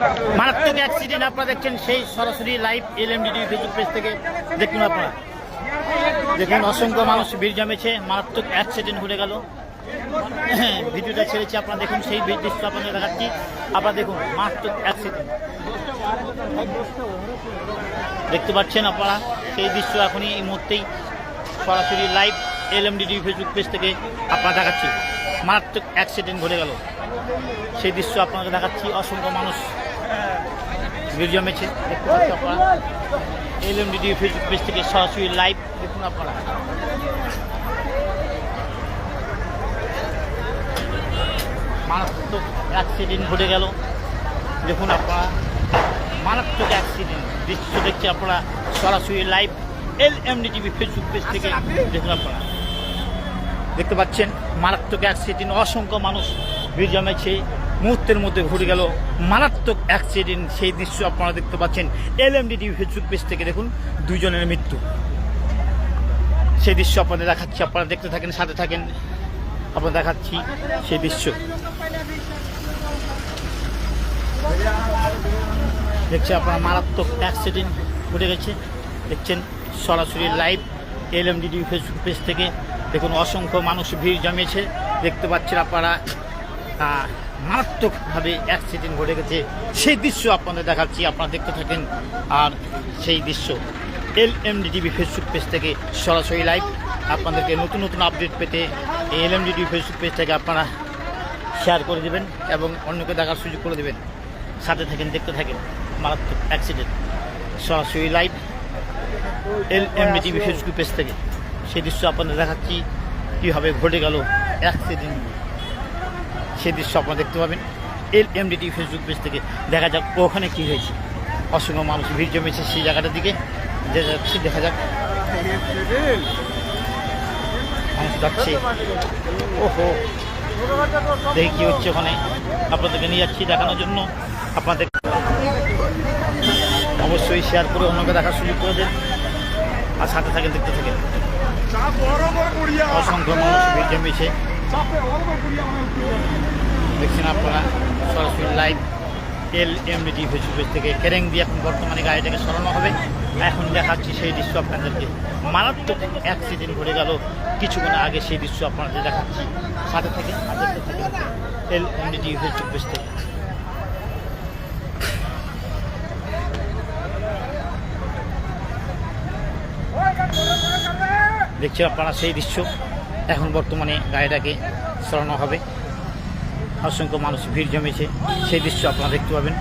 মারাত্মক অ্যাক্সিডেন্ট আপনারা দেখছেন সেই সরাসরি লাইভ এলএমডিডি ফেসবুক পেজ থেকে দেখুন আপনারা দেখুন অসংখ্য মানুষ ভিড় জমেছে মারাত্মক অ্যাক্সিডেন্ট ঘটে গেল ভিডিওটা ছেড়েছি আপনারা দেখুন সেই দৃশ্য আপনাদের দেখাচ্ছি আপনারা দেখুন মারাত্মক অ্যাক্সিডেন্ট দেখতে পাচ্ছেন আপনারা সেই দৃশ্য এখনই এই মুহূর্তেই সরাসরি লাইভ এলএমডিডি ফেসবুক পেজ থেকে আপনারা দেখাচ্ছি মারাত্মক অ্যাক্সিডেন্ট ঘটে গেল সেই দৃশ্য আপনাকে দেখাচ্ছি অসংখ্য মানুষ ভিড় জমেছে দেখতে পাচ্ছি আপনারা এলএমডিডি ফেসবুক পেজ থেকে সরাসরি লাইভ দেখুন আপনারা মারাত্মক অ্যাক্সিডেন্ট ঘটে গেল দেখুন আপনারা মারাত্মক অ্যাক্সিডেন্ট দৃশ্য দেখছি আপনারা সরাসরি লাইভ এলএমডিডি ফেসবুক পেজ থেকে দেখুন আপনারা দেখতে পাচ্ছেন মারাত্মক অ্যাক্সিডেন্ট অসংখ্য মানুষ ভিড় জমেছে মুহূর্তের মধ্যে ঘটে গেল মারাত্মক অ্যাক্সিডেন্ট সেই দৃশ্য আপনারা দেখতে পাচ্ছেন এলএমডিডি ফেসবুক পেজ থেকে দেখুন দুজনের মৃত্যু সেই দৃশ্য আপনাদের দেখাচ্ছি আপনারা দেখতে থাকেন সাথে থাকেন আপনারা দেখাচ্ছি সেই দৃশ্য দেখছি আপনারা মারাত্মক অ্যাক্সিডেন্ট ঘটে গেছে দেখছেন সরাসরি লাইভ এলএমডিডি ফেসবুক পেজ থেকে দেখুন অসংখ্য মানুষ ভিড় জমিয়েছে দেখতে পাচ্ছেন আপনারা মারাত্মকভাবে অ্যাক্সিডেন্ট ঘটে গেছে সেই দৃশ্য আপনাদের দেখাচ্ছি আপনারা দেখতে থাকেন আর সেই দৃশ্য এলএমডিডি ফেসবুক পেজ থেকে সরাসরি লাইভ আপনাদেরকে নতুন নতুন আপডেট পেতে এলএমডিডি ফেসবুক পেজ থেকে আপনারা শেয়ার করে দেবেন এবং অন্যকে দেখার সুযোগ করে দেবেন সাথে থাকেন দেখতে থাকেন মারাত্মক অ্যাক্সিডেন্ট সরাসরি লাইভ এলএমডিডি ফেসবুক পেজ থেকে সেই দৃশ্য আপনাদের দেখাচ্ছি কীভাবে ঘটে গেল অ্যাক্সিডেন্ট সেই দৃশ্য আপনারা দেখতে পাবেন এলএমডিডি ফেসবুক পেজ থেকে দেখা যাক ওখানে কী হয়েছে অসংখ্য মানুষ ভিড় জমেছে সেই জায়গাটার দিকে যে যাচ্ছে দেখা যাক মানুষ যাচ্ছে ওহো দেখি কী হচ্ছে ওখানে আপনাদেরকে নিয়ে যাচ্ছি দেখানোর জন্য আপনাদের অবশ্যই শেয়ার করে অন্যকে দেখার সুযোগ করে দেন আর সাথে থাকেন দেখতে থাকেন অসংখ্য মানুষ ভিড় জমেছে দেখছেন আপনারা সরাসরি লাইভ এলএমডিডি ফেসবুক পেজ থেকে কেরেং দিয়ে এখন বর্তমানে গাড়িটাকে সরানো হবে এখন দেখাচ্ছি সেই দৃশ্য আপনাদেরকে মারাত্মক অ্যাক্সিডেন্ট ঘটে গেল কিছুক্ষণ আগে সেই দৃশ্য আপনাদের দেখাচ্ছি সাথে থেকে দেখতে থাকেন এলএমডিডি ফেসবুক পেজ থেকে দেখছেন আপনারা সেই দৃশ্য এখন বর্তমানে গাড়িটাকে সরানো হবে অসংখ্য মানুষ ভিড় জমেছে সেই দৃশ্য আপনারা দেখতে পাবেন